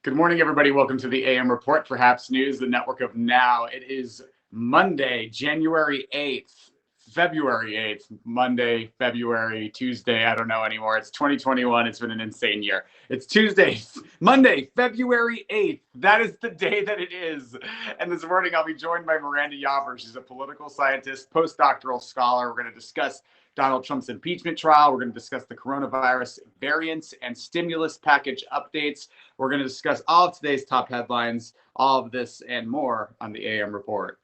Good morning, everybody. Welcome to the AM Report, perhaps news, the network of now. It is Monday, January 8th, February 8th, Monday, February, Tuesday. I don't know anymore. It's 2021. It's been an insane year. It's Tuesday, Monday, February 8th. That is the day that it is. And this morning, I'll be joined by Miranda Yobber. She's a political scientist, postdoctoral scholar. We're going to discuss Donald Trump's impeachment trial. We're going to discuss the coronavirus variants and stimulus package updates. We're going to discuss all of today's top headlines, all of this and more on the AM Report.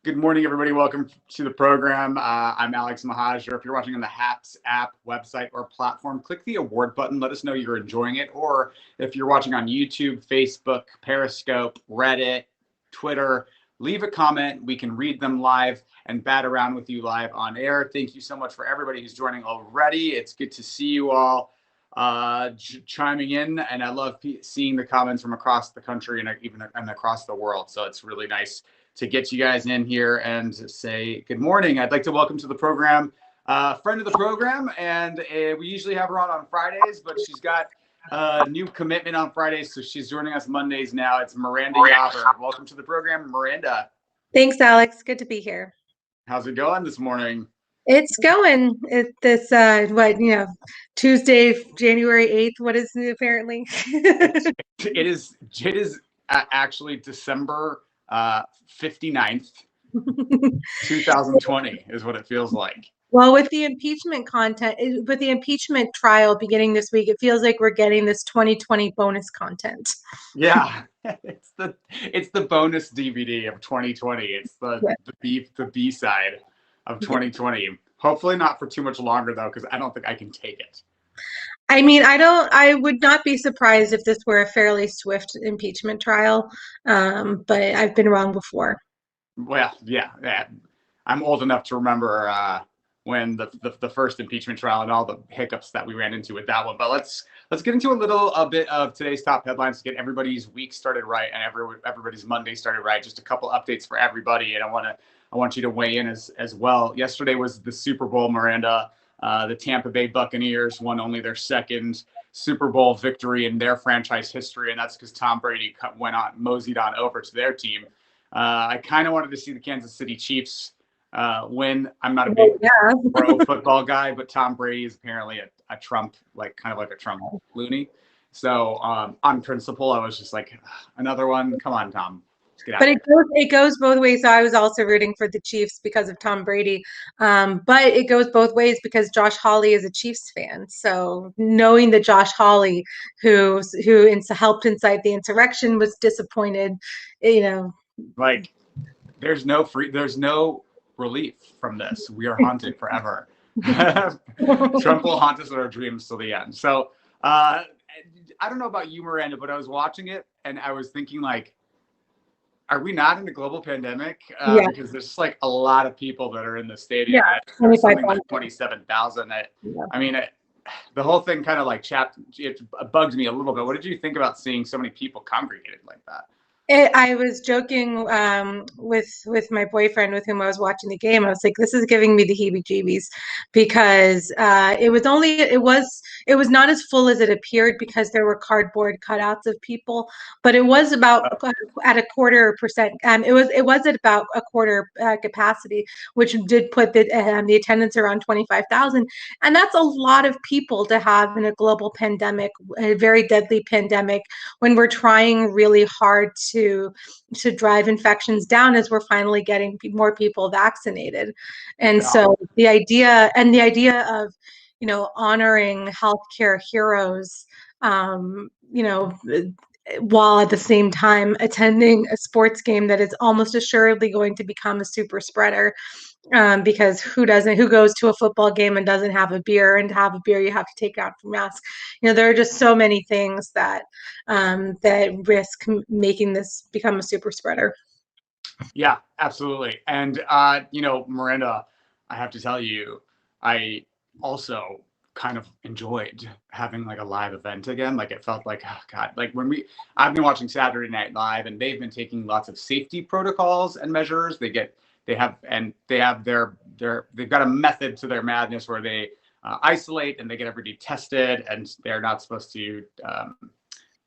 Good morning, everybody. Welcome to the program. I'm Alex Mahajer. If you're watching on the HAPS app, website, or platform, click the award button. Let us know you're enjoying it. Or if you're watching on YouTube, Facebook, Periscope, Reddit, Twitter, leave a comment. We can read them live and bat around with you live on air. Thank you so much for everybody who's joining already. It's good to see you all chiming in, and I love seeing the comments from across the country and even across the world. So it's really nice to get you guys in here and say good morning. I'd like to welcome to the program friend of the program, and we usually have her on Fridays, but she's got a new commitment on Fridays, so she's joining us Mondays now. It's Miranda Yobber. Welcome to the program, Miranda. Thanks, Alex. Good to be here. How's it going this morning? It's going. Tuesday, January 8th. What is it apparently? It is actually December 59th, 2020 is what it feels like. Well, with the impeachment trial beginning this week, it feels like we're getting this 2020 bonus content. Yeah, it's the bonus DVD of 2020. It's the B side of 2020. Hopefully not for too much longer though, because I don't think I can take it. I mean, I would not be surprised if this were a fairly swift impeachment trial, but I've been wrong before. Well, yeah. I'm old enough to remember when the first impeachment trial and all the hiccups that we ran into with that one. But let's get into a bit of today's top headlines to get everybody's week started right and everybody's Monday started right. Just a couple updates for everybody, and I want you to weigh in as well. Yesterday was the Super Bowl, Miranda. The Tampa Bay Buccaneers won only their second Super Bowl victory in their franchise history, and that's because Tom Brady moseyed on over to their team. I kind of wanted to see the Kansas City Chiefs win. I'm not a big pro football guy, but Tom Brady is apparently a Trump, kind of like a Trump loony. So on principle, I was just like, another one. Come on, Tom. But it goes both ways. So I was also rooting for the Chiefs because of Tom Brady. But it goes both ways because Josh Hawley is a Chiefs fan. So knowing that Josh Hawley, who helped incite the insurrection, was disappointed, there's no relief from this. We are haunted forever. Trump will haunt us in our dreams till the end. So I don't know about you, Miranda, but I was watching it and I was thinking are we not in a global pandemic? Because there's just a lot of people that are in the stadium. Yeah, something like 27,000. I mean, the whole thing kind of it bugs me a little bit. What did you think about seeing so many people congregated like that? I was joking with my boyfriend with whom I was watching the game. I was like, this is giving me the heebie-jeebies because it was not as full as it appeared because there were cardboard cutouts of people, but it was about at a 0.25%. It was at about a quarter capacity, which did put the attendance around 25,000, and that's a lot of people to have in a global pandemic, a very deadly pandemic, when we're trying really hard to drive infections down as we're finally getting more people vaccinated. And so the idea of, honoring healthcare heroes, while at the same time attending a sports game that is almost assuredly going to become a super spreader. Because who goes to a football game and doesn't have a beer, and to have a beer you have to take out your mask. There are just so many things that risk making this become a super spreader. Yeah, absolutely. And Miranda, I have to tell you, I also kind of enjoyed having like a live event again. Like it felt like, oh God, like I've been watching Saturday Night Live, and they've been taking lots of safety protocols and measures. They've got a method to their madness where they isolate and they get everybody tested, and they're not supposed to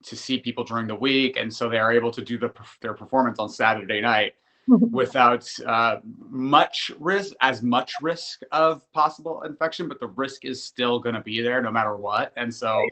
see people during the week, and so they are able to do their performance on Saturday night without much risk of possible infection, but the risk is still going to be there no matter what. And so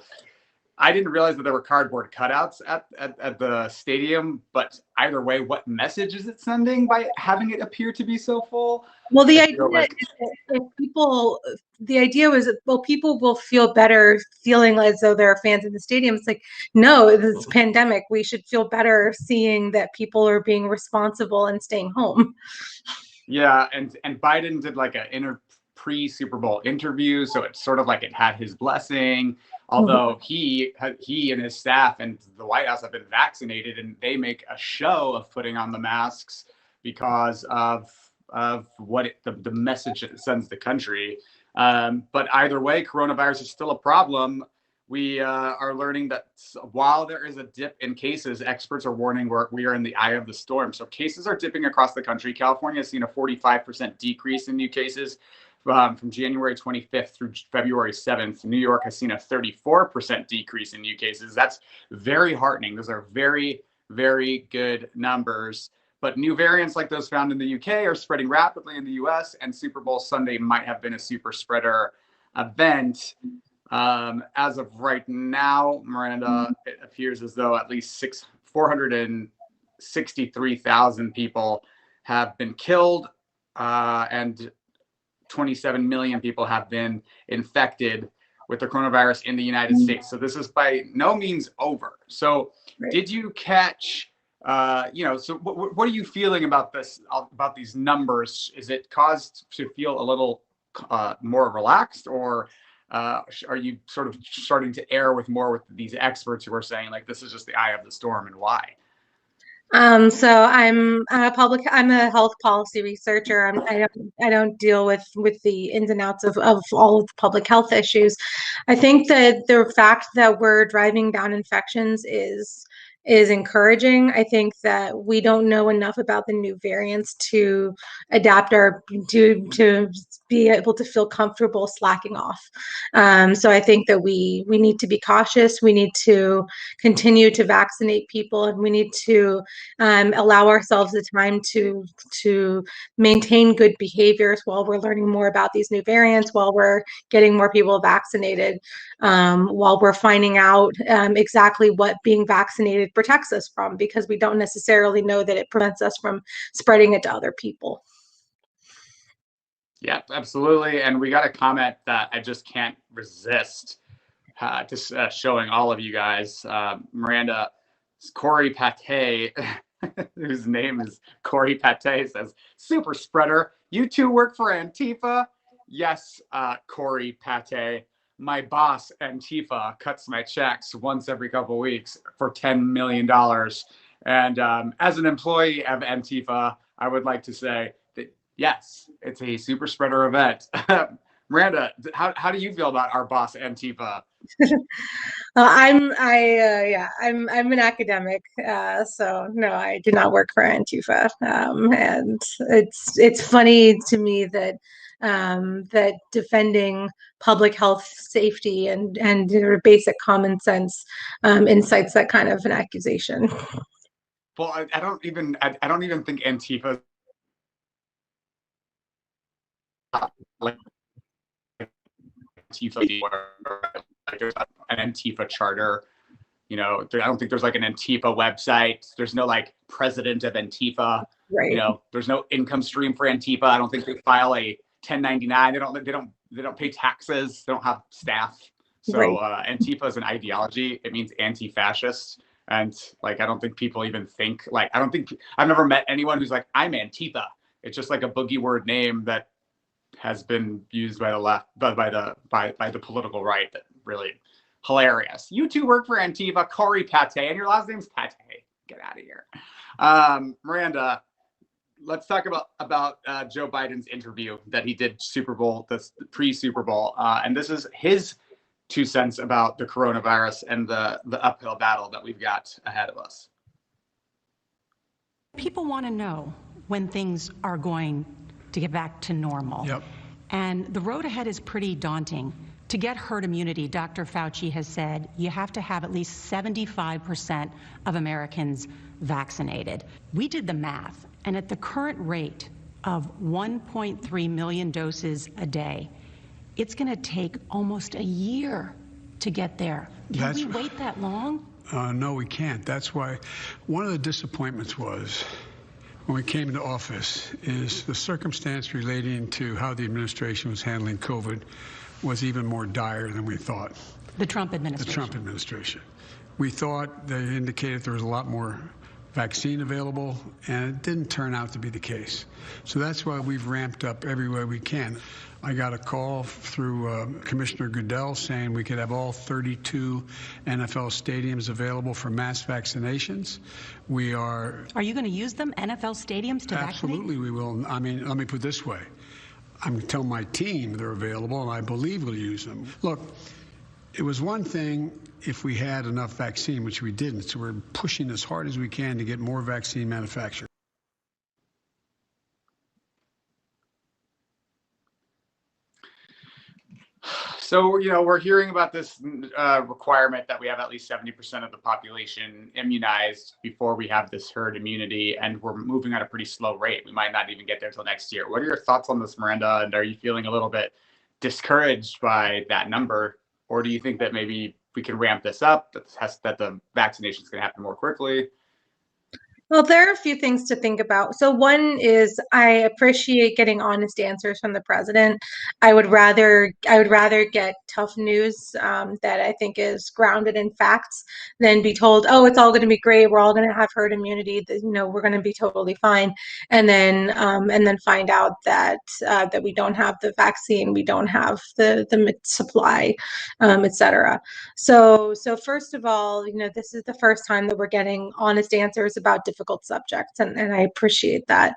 I didn't realize that there were cardboard cutouts at the stadium, but either way, what message is it sending by having it appear to be so full? Well, I the feel idea like, is that if people, the idea was, well, people will feel better feeling as though there are fans in the stadium. It's like, no, this pandemic, we should feel better seeing that people are being responsible and staying home. yeah, and Biden did like a pre-Super Bowl interview, so it's sort of like it had his blessing. Although he and his staff and the White House have been vaccinated, and they make a show of putting on the masks because of the message it sends the country. But either way, coronavirus is still a problem. We are learning that while there is a dip in cases, experts are warning we are in the eye of the storm. So cases are dipping across the country. California has seen a 45% decrease in new cases from January 25th through February 7th. New York has seen a 34% decrease in new cases. That's very heartening. Those are very, very good numbers. But new variants like those found in the UK are spreading rapidly in the US, and Super Bowl Sunday might have been a super spreader event. As of right now, Miranda, it appears as though at least 463,000 people have been killed, and 27 million people have been infected with the coronavirus in the United States. So this is by no means over. So did you catch, so what are you feeling about this, about these numbers? Is it caused to feel a little more relaxed, or are you sort of starting to err with these experts who are saying like this is just the eye of the storm, and why? So I'm a health policy researcher. I don't deal with the ins and outs of all of the public health issues. I think that the fact that we're driving down infections is encouraging. I think that we don't know enough about the new variants to adapt our to be able to feel comfortable slacking off. So I think that we need to be cautious. We need to continue to vaccinate people, and we need to allow ourselves the time to maintain good behaviors while we're learning more about these new variants, while we're getting more people vaccinated, while we're finding out exactly what being vaccinated protects us from, because we don't necessarily know that it prevents us from spreading it to other people. Yeah, absolutely. And we got a comment that I just can't resist to showing all of you guys. Miranda, Corey Pate, whose name is Corey Pate, says, "Super spreader, you two work for Antifa?" Yes, Corey Pate. My boss, Antifa, cuts my checks once every couple of weeks for $10 million. And as an employee of Antifa, I would like to say that, yes, it's a super spreader event. Miranda, how do you feel about our boss, Antifa? I'm an academic, so no, I do not work for Antifa. And it's funny to me that that defending public health safety and basic common sense incites that kind of an accusation. Well, I don't even think Antifa like Antifa like there's an Antifa charter. I don't think there's like an Antifa website. There's no like president of Antifa. Right. There's no income stream for Antifa. I don't think they file a 1099. They don't pay taxes. They don't have staff. So Antifa is an ideology. It means anti-fascist. And like I don't think people even think like I've never met anyone who's like I'm Antifa. It's just like a boogie word name that has been used by the left, but by the political right. That really hilarious. You two work for Antifa, Corey Pate, and your last name's Pate. Get out of here. Miranda, let's talk about Joe Biden's interview that he did Super Bowl, this pre-Super Bowl, and this is his 2 cents about the coronavirus and the uphill battle that we've got ahead of us. People want to know when things are going to get back to normal. Yep. And the road ahead is pretty daunting. To get herd immunity, Dr. Fauci has said you have to have at least 75% of Americans vaccinated. We did the math, and at the current rate of 1.3 million doses a day, it's going to take almost a year to get there. Can we wait that long? No, we can't. That's why one of the disappointments was when we came into office is the circumstance relating to how the administration was handling COVID was even more dire than we thought. The Trump administration. The Trump administration. We thought they indicated there was a lot more vaccine available, and it didn't turn out to be the case. So that's why we've ramped up every way we can. I got a call through Commissioner Goodell saying we could have all 32 NFL stadiums available for mass vaccinations. We are... Are you going to use them, NFL stadiums, to vaccinate? Absolutely we will. I mean, let me put it this way. I'm telling my team they're available, and I believe we'll use them. Look, it was one thing if we had enough vaccine, which we didn't, so we're pushing as hard as we can to get more vaccine manufactured. So, we're hearing about this requirement that we have at least 70% of the population immunized before we have this herd immunity, and we're moving at a pretty slow rate. We might not even get there till next year. What are your thoughts on this, Miranda? And are you feeling a little bit discouraged by that number? Or do you think that maybe we can ramp this up, that the vaccination is going to happen more quickly? Well, there are a few things to think about. So one is I appreciate getting honest answers from the president. I would rather get tough news that I think is grounded in facts than be told, oh, it's all going to be great. We're all going to have herd immunity. We're going to be totally fine, and then find out that we don't have the vaccine, we don't have the supply, etc. So first of all, this is the first time that we're getting honest answers about difficult subjects, and I appreciate that.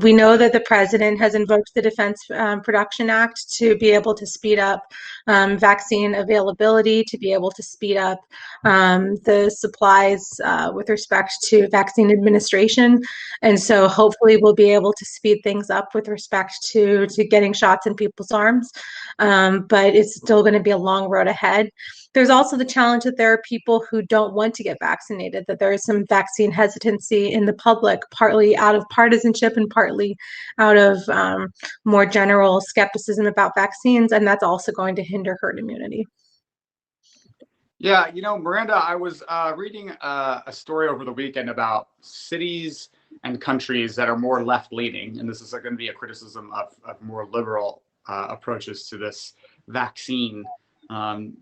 We know that the president has invoked the Defense Production Act to be able to speed up vaccine availability, to be able to speed up the supplies with respect to vaccine administration. And so hopefully we'll be able to speed things up with respect to getting shots in people's arms. But it's still going to be a long road ahead. There's also the challenge that there are people who don't want to get vaccinated, that there is some vaccine hesitancy in the public, partly out of partisanship and partly out of more general skepticism about vaccines, and that's also going to hinder herd immunity. Yeah, Miranda, I was reading a story over the weekend about cities and countries that are more left-leaning, and this is going to be a criticism of more liberal approaches to this vaccine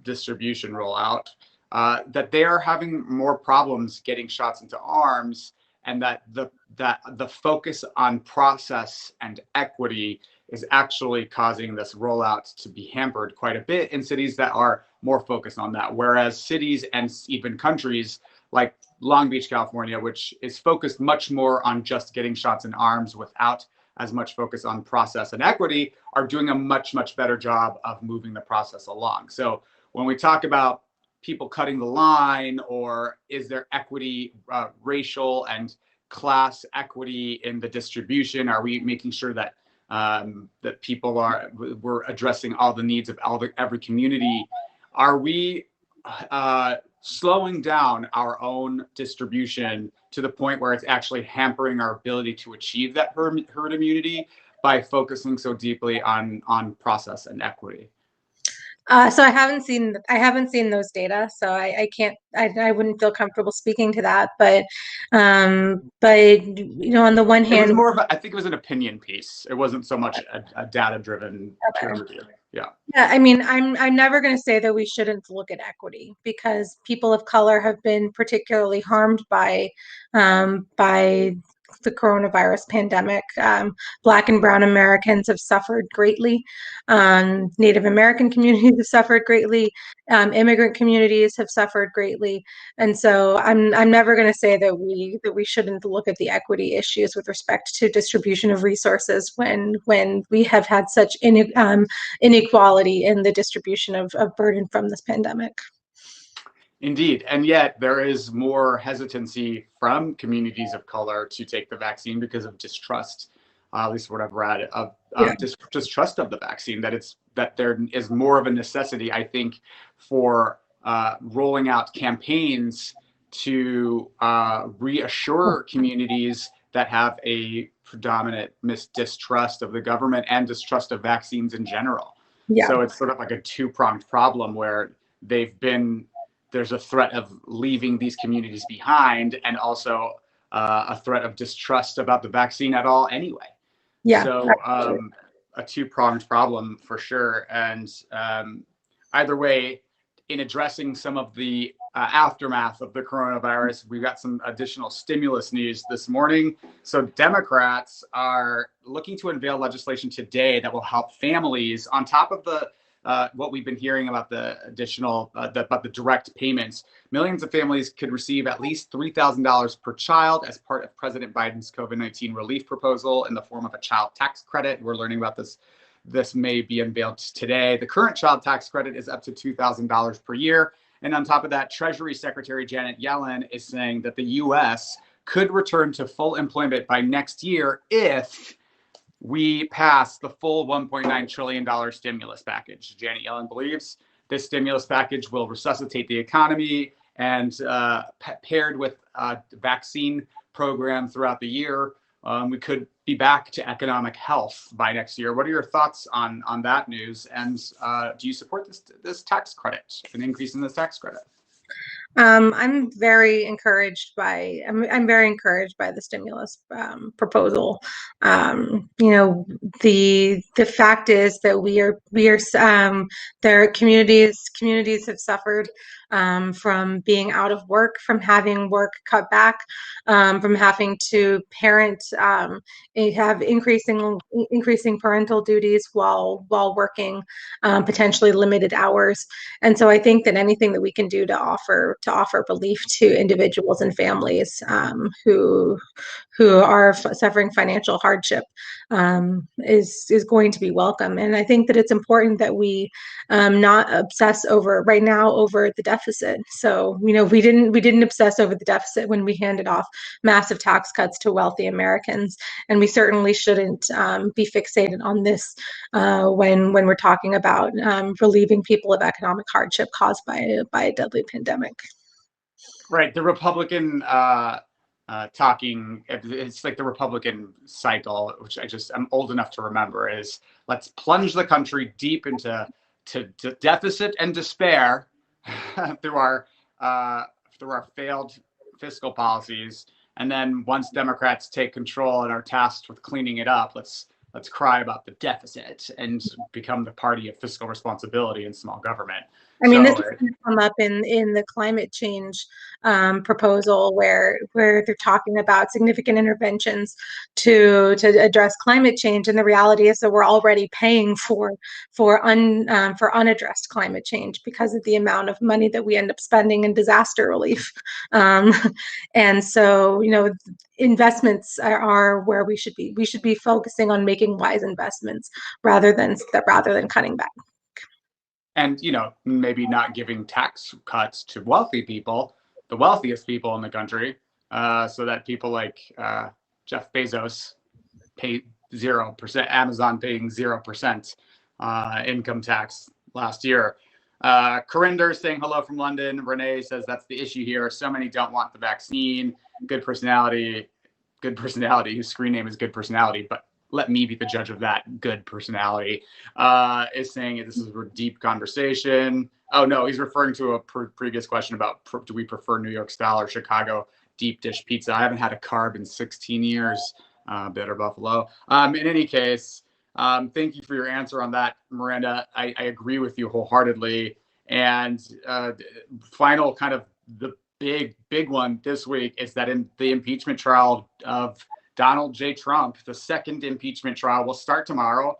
distribution rollout, that they are having more problems getting shots into arms, and that the focus on process and equity is actually causing this rollout to be hampered quite a bit in cities that are more focused on that. Whereas cities and even countries like Long Beach, California, which is focused much more on just getting shots in arms without as much focus on process and equity, are doing a much, much better job of moving the process along. So when we talk about people cutting the line, or is there equity, racial and class equity in the distribution? Are we making sure that that we're addressing all the needs of every community? Are we slowing down our own distribution to the point where it's actually hampering our ability to achieve that herd immunity by focusing so deeply on process and equity? So I haven't seen those data, so I wouldn't feel comfortable speaking to that. But on the one hand, it was I think it was an opinion piece. It wasn't so much a data-driven peer review. Yeah. Yeah. I mean, I'm never going to say that we shouldn't look at equity, because people of color have been particularly harmed by the coronavirus pandemic. Black and Brown Americans have suffered greatly. Native American communities have suffered greatly. Immigrant communities have suffered greatly. And so I'm never going to say that we shouldn't look at the equity issues with respect to distribution of resources when we have had such inequality in the distribution of burden from this pandemic. Indeed. And yet there is more hesitancy from communities of color to take the vaccine because of distrust, at least what I've read, of distrust of the vaccine, that there is more of a necessity, I think, for rolling out campaigns to reassure communities that have a predominant distrust of the government and distrust of vaccines in general. Yeah. So it's sort of like a two-pronged problem where there's a threat of leaving these communities behind, and also a threat of distrust about the vaccine at all anyway. Yeah. So a two-pronged problem for sure. And either way, in addressing some of the aftermath of the coronavirus, we've got some additional stimulus news this morning. So Democrats are looking to unveil legislation today that will help families on top of the what we've been hearing about the additional, about the direct payments. Millions of families could receive at least $3,000 per child as part of President Biden's COVID-19 relief proposal in the form of a child tax credit. We're learning about this. This may be unveiled today. The current child tax credit is up to $2,000 per year. And on top of that, Treasury Secretary Janet Yellen is saying that the U.S. could return to full employment by next year if we pass the full $1.9 trillion stimulus package. Janet Yellen believes this stimulus package will resuscitate the economy, and paired with a vaccine program throughout the year, we could be back to economic health by next year. What are your thoughts on that news? And do you support this tax credit, an increase in this tax credit? I'm very encouraged by the stimulus proposal. The fact is that their communities have suffered from being out of work, from having work cut back, from having to parent, have increasing parental duties while working, potentially limited hours. And so I think that anything that we can do to offer relief to individuals and families who are suffering financial hardship is going to be welcome. And I think that it's important that we not obsess over the deficit. So we didn't obsess over the deficit when we handed off massive tax cuts to wealthy Americans, and we certainly shouldn't be fixated on this when we're talking about relieving people of economic hardship caused by a deadly pandemic. Right. The Republican talking, it's like the Republican cycle, which I'm old enough to remember, is let's plunge the country deep into deficit and despair through our failed fiscal policies. And then once Democrats take control and are tasked with cleaning it up, let's cry about the deficit and become the party of fiscal responsibility and small government. I mean, this is going to come up in the climate change proposal where they're talking about significant interventions to address climate change, and the reality is that we're already paying for unaddressed climate change because of the amount of money that we end up spending in disaster relief. And so, investments are where we should be. We should be focusing on making wise investments rather than cutting back. And, maybe not giving tax cuts to wealthy people, the wealthiest people in the country, so that people like Jeff Bezos pay 0%, Amazon paying 0% income tax last year. Corinder saying hello from London. Renee says that's the issue here. So many don't want the vaccine. Good personality, whose screen name is Good Personality, but let me be the judge of that. Good Personality is saying this is a deep conversation. Oh no, he's referring to a previous question about do we prefer New York style or Chicago deep dish pizza. I haven't had a carb in 16 years. Bitter Buffalo. In any case, thank you for your answer on that, Miranda. I agree with you wholeheartedly. And final kind of the big one this week is that in the impeachment trial of Donald J. Trump. The second impeachment trial will start tomorrow.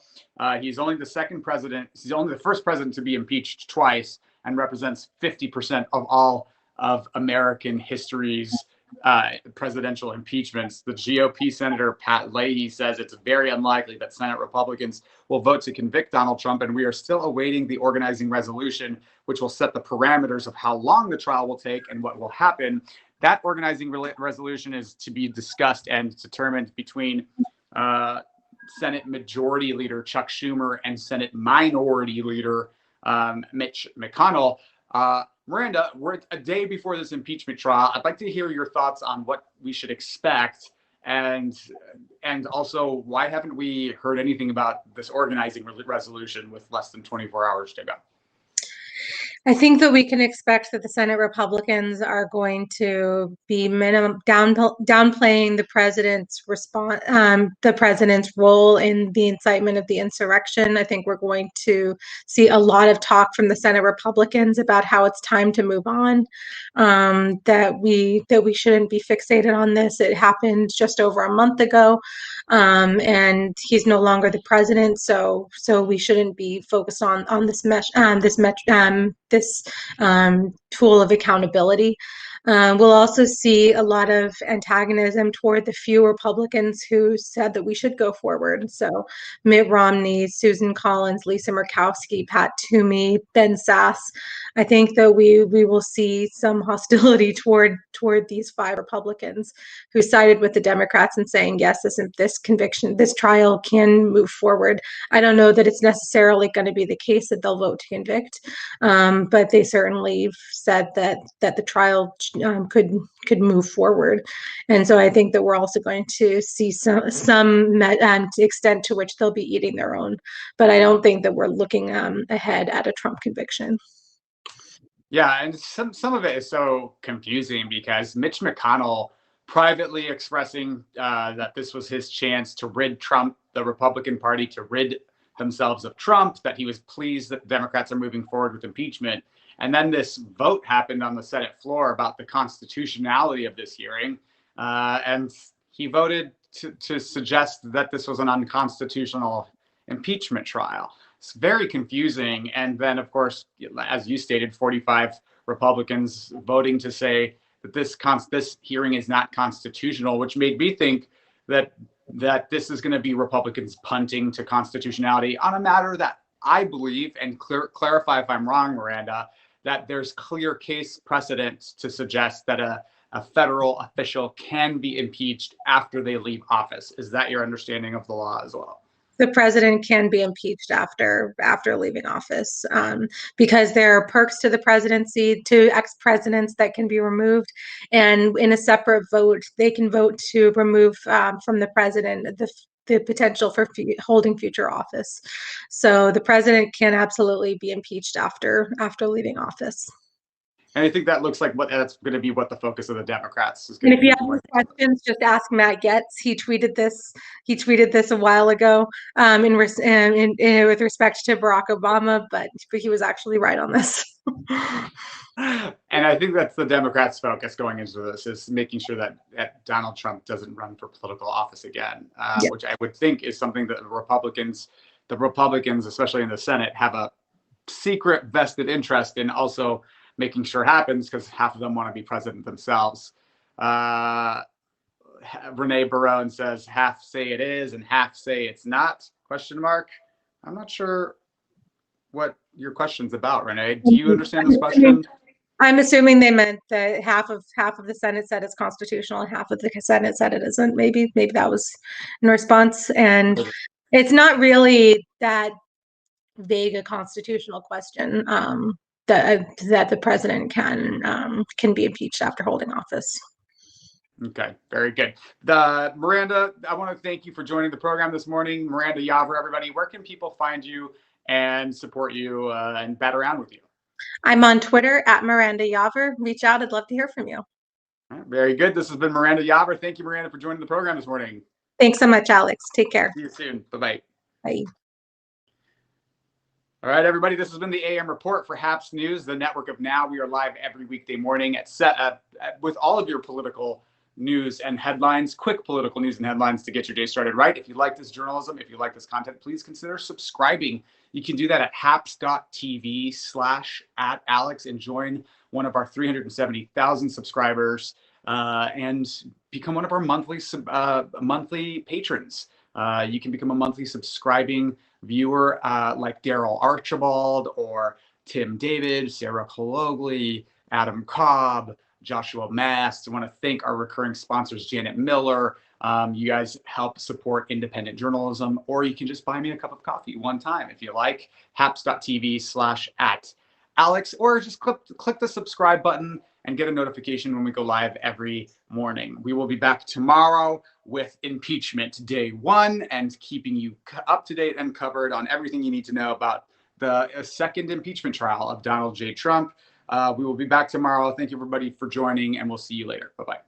He's only the second president. He's only the first president to be impeached twice and represents 50% of all of American history's presidential impeachments. The GOP Senator Pat Leahy says it's very unlikely that Senate Republicans will vote to convict Donald Trump, and we are still awaiting the organizing resolution, which will set the parameters of how long the trial will take and what will happen. That organizing resolution is to be discussed and determined between Senate Majority Leader Chuck Schumer and Senate Minority Leader Mitch McConnell. Miranda, we're a day before this impeachment trial. I'd like to hear your thoughts on what we should expect, and also why haven't we heard anything about this organizing resolution with less than 24 hours to go? I think that we can expect that the Senate Republicans are going to be downplaying the president's response, the president's role in the incitement of the insurrection. I think we're going to see a lot of talk from the Senate Republicans about how it's time to move on, that we shouldn't be fixated on this. It happened just over a month ago, and he's no longer the president, so we shouldn't be focused on this tool of accountability. We'll also see a lot of antagonism toward the few Republicans who said that we should go forward. So Mitt Romney, Susan Collins, Lisa Murkowski, Pat Toomey, Ben Sasse. I think that we will see some hostility toward these 5 Republicans who sided with the Democrats and saying, yes, this trial can move forward. I don't know that it's necessarily going to be the case that they'll vote to convict, but they certainly said that the trial could move forward. And so I think that we're also going to see some extent to which they'll be eating their own. But I don't think that we're looking ahead at a Trump conviction. Yeah, and some of it is so confusing because Mitch McConnell privately expressing that this was his chance to rid the Republican Party, to rid themselves of Trump, that he was pleased that the Democrats are moving forward with impeachment. And then this vote happened on the Senate floor about the constitutionality of this hearing. And he voted to suggest that this was an unconstitutional impeachment trial. It's very confusing. And then, of course, as you stated, 45 Republicans voting to say that this hearing is not constitutional, which made me think that this is going to be Republicans punting to constitutionality on a matter that I believe, and clarify if I'm wrong, Miranda, that there's clear case precedent to suggest that a federal official can be impeached after they leave office. Is that your understanding of the law as well? The president can be impeached after leaving office, because there are perks to the presidency, to ex-presidents that can be removed, and in a separate vote, they can vote to remove from the president the potential for holding future office. So the president can absolutely be impeached after leaving office. And I think that looks like that's going to be what the focus of the Democrats is And going to if be. you have questions, just ask Matt Getz. He tweeted this a while ago, with respect to Barack Obama, but he was actually right on this. And I think that's the Democrats' focus going into this, is making sure that Donald Trump doesn't run for political office again, which I would think is something that the Republicans, especially in the Senate, have a secret vested interest in also making sure happens, because half of them want to be president themselves. Renee Barone says half say it is and half say it's not, ? I'm not sure what your question's about, Renee. Do you understand this question? I'm assuming they meant that half of the Senate said it's constitutional and half of the Senate said it isn't. Maybe that was in response. And it's not really that vague a constitutional question, that the president can be impeached after holding office. Okay, very good. Miranda, I want to thank you for joining the program this morning. Miranda Yavor, everybody, where can people find you and support you and bat around with you? I'm on Twitter at Miranda Yavor. Reach out. I'd love to hear from you. All right, very good. This has been Miranda Yavor. Thank you, Miranda, for joining the program this morning. Thanks so much, Alex. Take care. See you soon. Bye-bye. Bye. All right, everybody, this has been the AM Report for HAPS News, the network of Now. We are live every weekday morning with all of your political news and headlines, quick political news and headlines to get your day started right. If you like this journalism, if you like this content, please consider subscribing. You can do that at haps.tv/@Alex and join one of our 370,000 subscribers and become one of our monthly patrons. You can become a monthly subscribing viewer like Daryl Archibald or Tim David, Sarah Kologly, Adam Cobb, Joshua Mast. I want to thank our recurring sponsors, Janet Miller. You guys help support independent journalism, or you can just buy me a cup of coffee one time if you like. haps.tv/@Alex, or just click the subscribe button and get a notification when we go live every morning. We will be back tomorrow with impeachment day 1 and keeping you up to date and covered on everything you need to know about the second impeachment trial of Donald J. Trump. We will be back tomorrow. Thank you, everybody, for joining, and we'll see you later. Bye-bye.